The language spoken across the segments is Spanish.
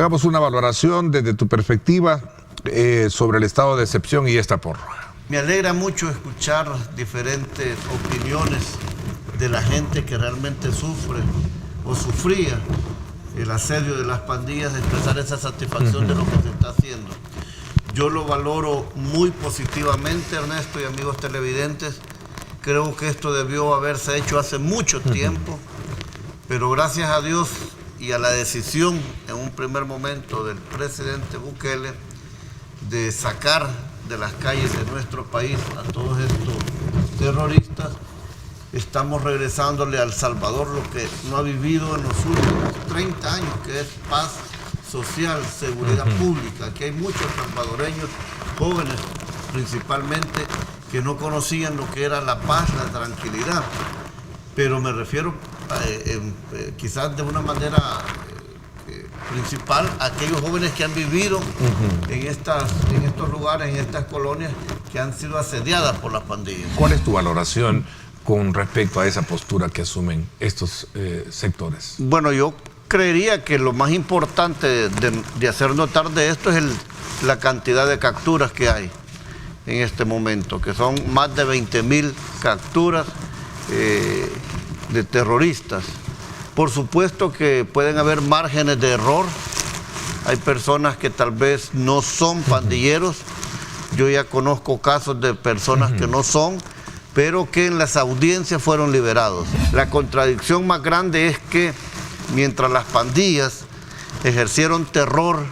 hagamos una valoración desde tu perspectiva sobre el estado de excepción y esta prórroga. Me alegra mucho escuchar diferentes opiniones de la gente que realmente sufre o sufría el asedio de las pandillas, de expresar esa satisfacción de lo que se está haciendo. Yo lo valoro muy positivamente, Ernesto y amigos televidentes. Creo que esto debió haberse hecho hace mucho tiempo, pero gracias a Dios y a la decisión en un primer momento del presidente Bukele de sacar de las calles de nuestro país a todos estos terroristas, estamos regresándole a El Salvador lo que no ha vivido en los últimos 30 años, que es paz social, seguridad pública. Aquí hay muchos salvadoreños, jóvenes principalmente, que no conocían lo que era la paz, la tranquilidad. Pero me refiero quizás de una manera principal a aquellos jóvenes que han vivido en estos lugares, en estas colonias que han sido asediadas por las pandillas. ¿Cuál es tu valoración con respecto a esa postura que asumen estos sectores? Bueno, yo creería que lo más importante de hacer notar de esto es la cantidad de capturas que hay en este momento, que son más de 20.000 capturas de terroristas. Por supuesto que pueden haber márgenes de error. Hay personas que tal vez no son pandilleros. Yo ya conozco casos de personas que no son, pero que en las audiencias fueron liberados. La contradicción más grande es que mientras las pandillas ejercieron terror,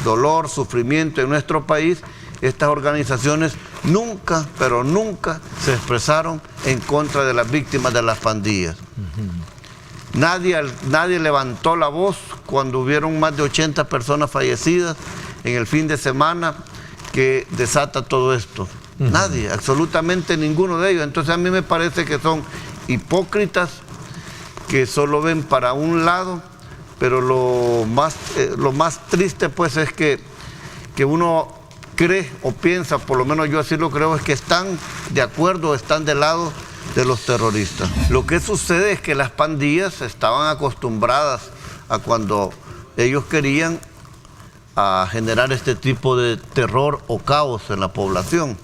dolor, sufrimiento en nuestro país, estas organizaciones nunca, pero nunca se expresaron en contra de las víctimas de las pandillas. Nadie levantó la voz cuando hubieron más de 80 personas fallecidas en el fin de semana que desata todo esto. Nadie, absolutamente ninguno de ellos. Entonces a mí me parece que son hipócritas, que solo ven para un lado, pero lo más triste pues es que uno cree o piensa, por lo menos yo así lo creo, es que están de acuerdo, están del lado de los terroristas. Lo que sucede es que las pandillas estaban acostumbradas a cuando ellos querían a generar este tipo de terror o caos en la población,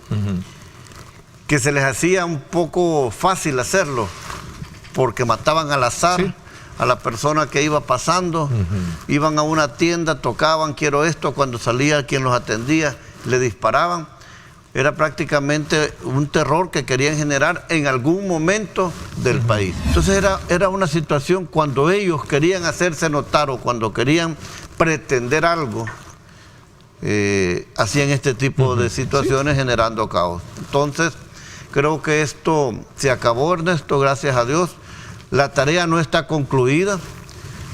que se les hacía un poco fácil hacerlo, porque mataban al azar a la persona que iba pasando, iban a una tienda, tocaban, quiero esto, cuando salía quien los atendía, le disparaban. Era prácticamente un terror que querían generar en algún momento del país. Entonces era una situación cuando ellos querían hacerse notar o cuando querían pretender algo, hacían este tipo de situaciones generando caos. Entonces creo que esto se acabó, Ernesto, gracias a Dios. La tarea no está concluida.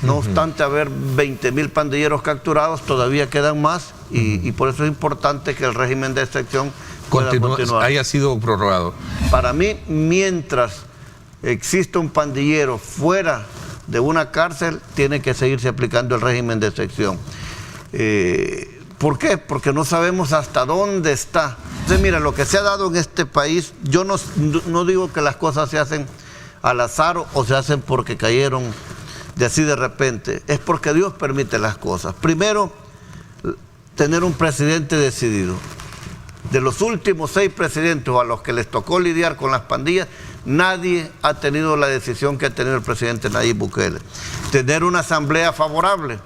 No obstante haber 20.000 pandilleros capturados, todavía quedan más y por eso es importante que el régimen de excepción pueda continuar. Haya sido prorrogado. Para mí, mientras existe un pandillero fuera de una cárcel, tiene que seguirse aplicando el régimen de excepción. ¿Por qué? Porque no sabemos hasta dónde está. Entonces, mira, lo que se ha dado en este país, yo no digo que las cosas se hacen al azar o se hacen porque cayeron de así de repente, es porque Dios permite las cosas. Primero, tener un presidente decidido. De los últimos 6 presidentes a los que les tocó lidiar con las pandillas, nadie ha tenido la decisión que ha tenido el presidente Nayib Bukele. Tener una asamblea favorable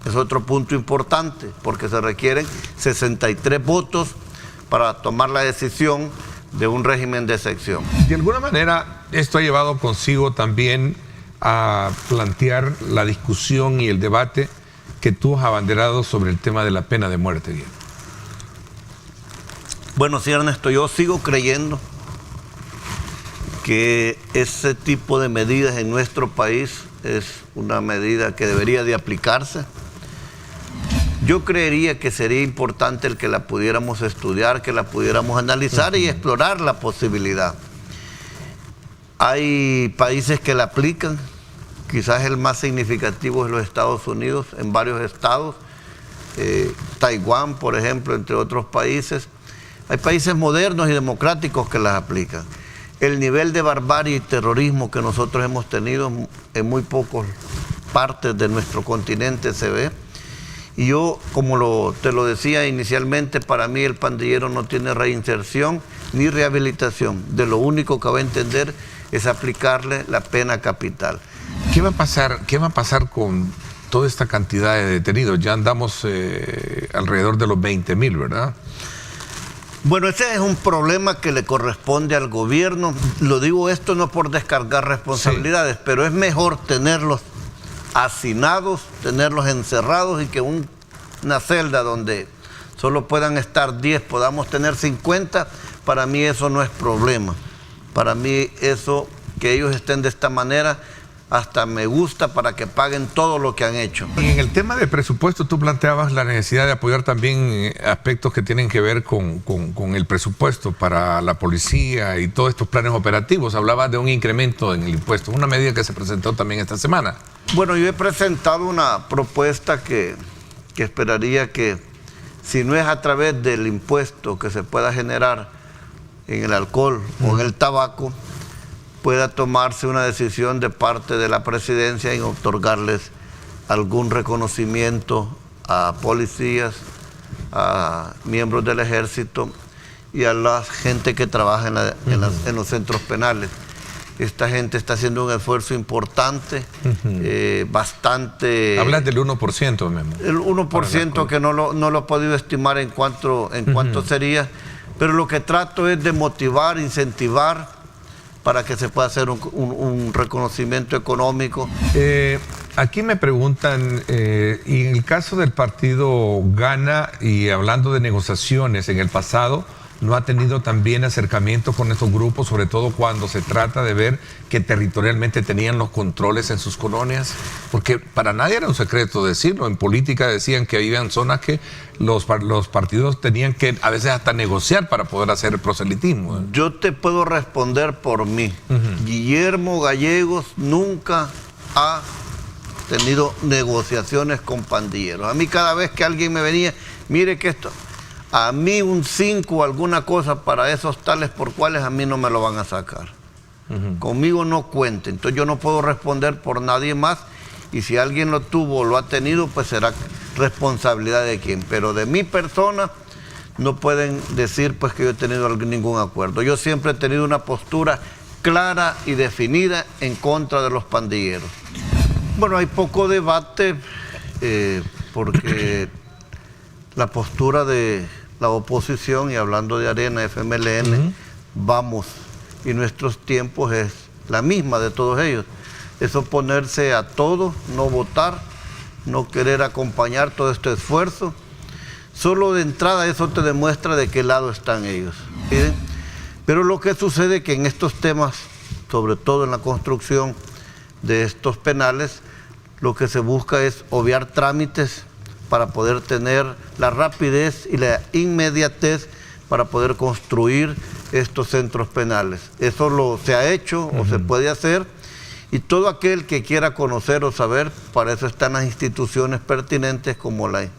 es otro punto importante, porque se requieren 63 votos para tomar la decisión de un régimen de excepción. De alguna manera, esto ha llevado consigo también a plantear la discusión y el debate que tú has abanderado sobre el tema de la pena de muerte, Diego. Bueno, sí, Ernesto, yo sigo creyendo que ese tipo de medidas en nuestro país es una medida que debería de aplicarse. Yo creería que sería importante el que la pudiéramos estudiar, que la pudiéramos analizar y explorar la posibilidad. Hay países que la aplican, quizás el más significativo es los Estados Unidos, en varios estados, Taiwán, por ejemplo, entre otros países. Hay países modernos y democráticos que las aplican. El nivel de barbarie y terrorismo que nosotros hemos tenido en muy pocas partes de nuestro continente se ve. Y yo, como te lo decía inicialmente, para mí el pandillero no tiene reinserción ni rehabilitación. De lo único que va a entender es aplicarle la pena capital. ¿Qué va a pasar con toda esta cantidad de detenidos? Ya andamos alrededor de los 20.000, ¿verdad? Bueno, ese es un problema que le corresponde al gobierno. Lo digo esto no por descargar responsabilidades, sí, pero es mejor tenerlos hacinados, tenerlos encerrados y que una celda donde solo puedan estar 10, podamos tener 50, para mí eso no es problema. Para mí eso, que ellos estén de esta manera, hasta me gusta para que paguen todo lo que han hecho. Y en el tema de presupuesto, tú planteabas la necesidad de apoyar también aspectos que tienen que ver con el presupuesto para la policía y todos estos planes operativos. Hablabas de un incremento en el impuesto, una medida que se presentó también esta semana. Bueno, yo he presentado una propuesta que esperaría que, si no es a través del impuesto que se pueda generar en el alcohol o en el tabaco, pueda tomarse una decisión de parte de la presidencia en otorgarles algún reconocimiento a policías, a miembros del ejército y a la gente que trabaja en los centros penales. Esta gente está haciendo un esfuerzo importante, bastante... Hablas del 1%, Memo. El 1% que no lo he podido estimar en cuánto sería, pero lo que trato es de motivar, incentivar, para que se pueda hacer un reconocimiento económico. Aquí me preguntan, y en el caso del partido Gana, y hablando de negociaciones en el pasado, ¿no ha tenido también acercamiento con estos grupos, sobre todo cuando se trata de ver que territorialmente tenían los controles en sus colonias? Porque para nadie era un secreto decirlo. En política decían que habían zonas que los partidos tenían que a veces hasta negociar para poder hacer proselitismo. Yo te puedo responder por mí. Guillermo Gallegos nunca ha tenido negociaciones con pandilleros. A mí cada vez que alguien me venía, mire que esto... A mí un 5 o alguna cosa para esos tales por cuales a mí no me lo van a sacar. Conmigo no cuente. Entonces yo no puedo responder por nadie más, y si alguien lo tuvo o lo ha tenido, pues será responsabilidad de quien. Pero de mi persona no pueden decir pues que yo he tenido ningún acuerdo. Yo siempre he tenido una postura clara y definida en contra de los pandilleros. Bueno, hay poco debate porque la postura de la oposición, y hablando de Arena, FMLN, Vamos y Nuestros Tiempos es la misma de todos ellos. Es oponerse a todo, no votar, no querer acompañar todo este esfuerzo. Solo de entrada eso te demuestra de qué lado están ellos. ¿Sí? Pero lo que sucede es que en estos temas, sobre todo en la construcción de estos penales, lo que se busca es obviar trámites para poder tener la rapidez y la inmediatez para poder construir estos centros penales. Eso se ha hecho o se puede hacer, y todo aquel que quiera conocer o saber, para eso están las instituciones pertinentes como el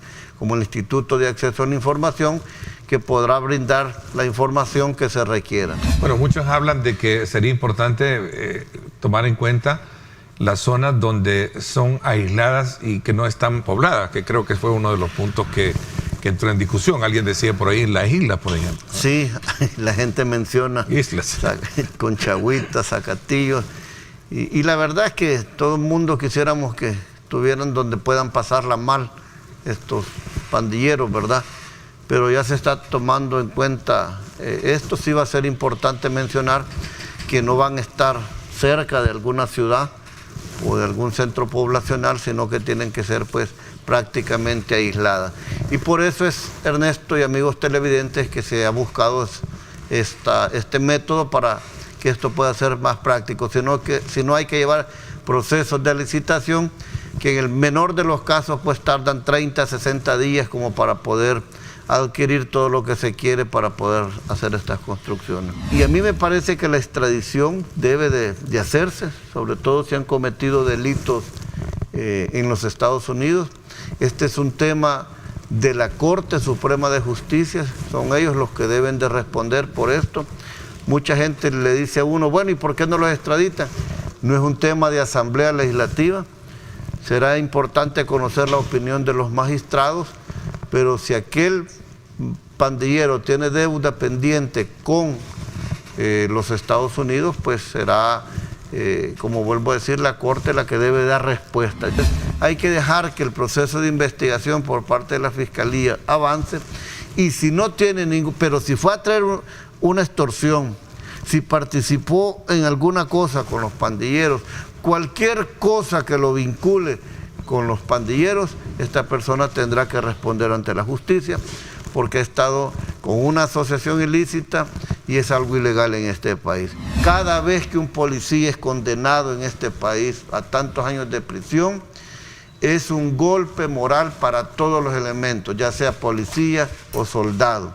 Instituto de Acceso a la Información, que podrá brindar la información que se requiera. Bueno, muchos hablan de que sería importante tomar en cuenta las zonas donde son aisladas y que no están pobladas, que creo que fue uno de los puntos que entró en discusión. Alguien decía por ahí las islas, por ejemplo. Sí, la gente menciona islas. Conchagüita, Zacatillo, y la verdad es que todo el mundo quisiéramos que estuvieran donde puedan pasarla mal estos pandilleros, ¿verdad? Pero ya se está tomando en cuenta, esto sí va a ser importante mencionar, que no van a estar cerca de alguna ciudad o de algún centro poblacional, sino que tienen que ser pues prácticamente aisladas. Y por eso es, Ernesto y amigos televidentes, que se ha buscado este método para que esto pueda ser más práctico, si no hay que llevar procesos de licitación que en el menor de los casos pues tardan 30, 60 días como para poder adquirir todo lo que se quiere para poder hacer estas construcciones. Y a mí me parece que la extradición debe de hacerse, sobre todo si han cometido delitos en los Estados Unidos. Este es un tema de la Corte Suprema de Justicia, son ellos los que deben de responder por esto. Mucha gente le dice a uno, bueno, ¿y por qué no los extraditan? No es un tema de Asamblea Legislativa, será importante conocer la opinión de los magistrados, pero si aquel pandillero tiene deuda pendiente con los Estados Unidos, pues será, como vuelvo a decir, la Corte la que debe dar respuesta. Entonces, hay que dejar que el proceso de investigación por parte de la Fiscalía avance, y si no tiene ningún, pero si fue a traer una extorsión, si participó en alguna cosa con los pandilleros, cualquier cosa que lo vincule con los pandilleros, esta persona tendrá que responder ante la justicia, porque ha estado con una asociación ilícita y es algo ilegal en este país. Cada vez que un policía es condenado en este país a tantos años de prisión, es un golpe moral para todos los elementos, ya sea policía o soldado.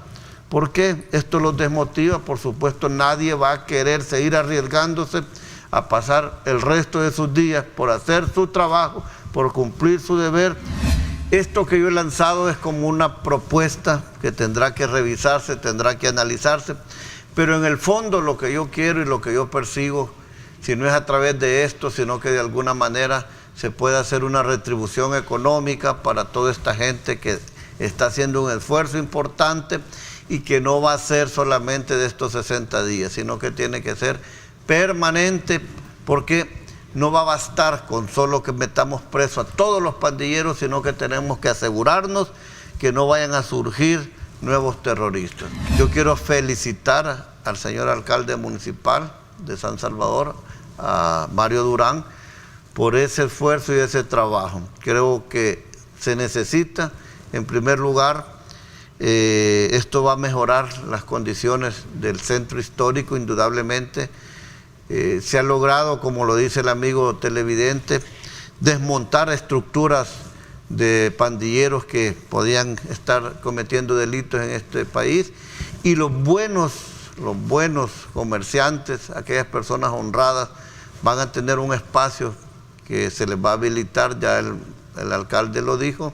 ¿Por qué? Esto los desmotiva. Por supuesto, nadie va a querer seguir arriesgándose a pasar el resto de sus días por hacer su trabajo, por cumplir su deber. Esto que yo he lanzado es como una propuesta que tendrá que revisarse, tendrá que analizarse, pero en el fondo lo que yo quiero y lo que yo persigo, si no es a través de esto, sino que de alguna manera se puede hacer una retribución económica para toda esta gente que está haciendo un esfuerzo importante y que no va a ser solamente de estos 60 días, sino que tiene que ser permanente, porque no va a bastar con solo que metamos preso a todos los pandilleros, sino que tenemos que asegurarnos que no vayan a surgir nuevos terroristas. Yo quiero felicitar al señor alcalde municipal de San Salvador, a Mario Durán, por ese esfuerzo y ese trabajo. Creo que se necesita, en primer lugar, esto va a mejorar las condiciones del centro histórico, indudablemente. Se ha logrado, como lo dice el amigo televidente, desmontar estructuras de pandilleros que podían estar cometiendo delitos en este país, y los buenos comerciantes, aquellas personas honradas, van a tener un espacio que se les va a habilitar, ya el alcalde lo dijo,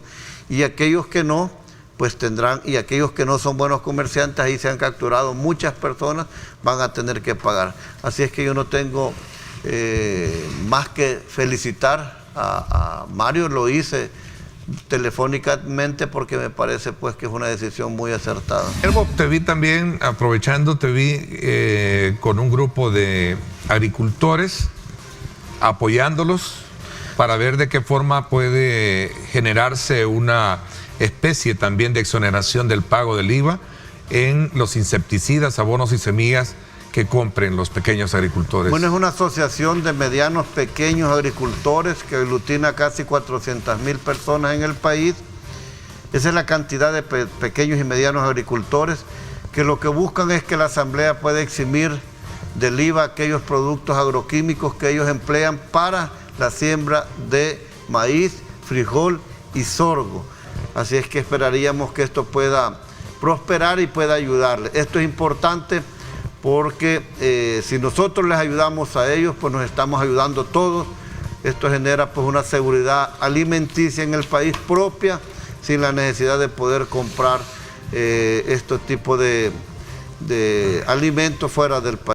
y aquellos que no, pues tendrán, y aquellos que no son buenos comerciantes, ahí se han capturado muchas personas, van a tener que pagar. Así es que yo no tengo más que felicitar a Mario, lo hice telefónicamente porque me parece pues que es una decisión muy acertada. Elbo, te vi también, aprovechando, te vi con un grupo de agricultores apoyándolos para ver de qué forma puede generarse una especie también de exoneración del pago del IVA en los insecticidas, abonos y semillas que compren los pequeños agricultores. Bueno, es una asociación de medianos pequeños agricultores que aglutina casi 400.000 personas en el país. Esa es la cantidad de pequeños y medianos agricultores que lo que buscan es que la asamblea pueda eximir del IVA aquellos productos agroquímicos que ellos emplean para la siembra de maíz, frijol y sorgo. Así es que esperaríamos que esto pueda prosperar y pueda ayudarle. Esto es importante porque si nosotros les ayudamos a ellos, pues nos estamos ayudando todos. Esto genera pues una seguridad alimenticia en el país propia, sin la necesidad de poder comprar este tipo de alimentos fuera del país.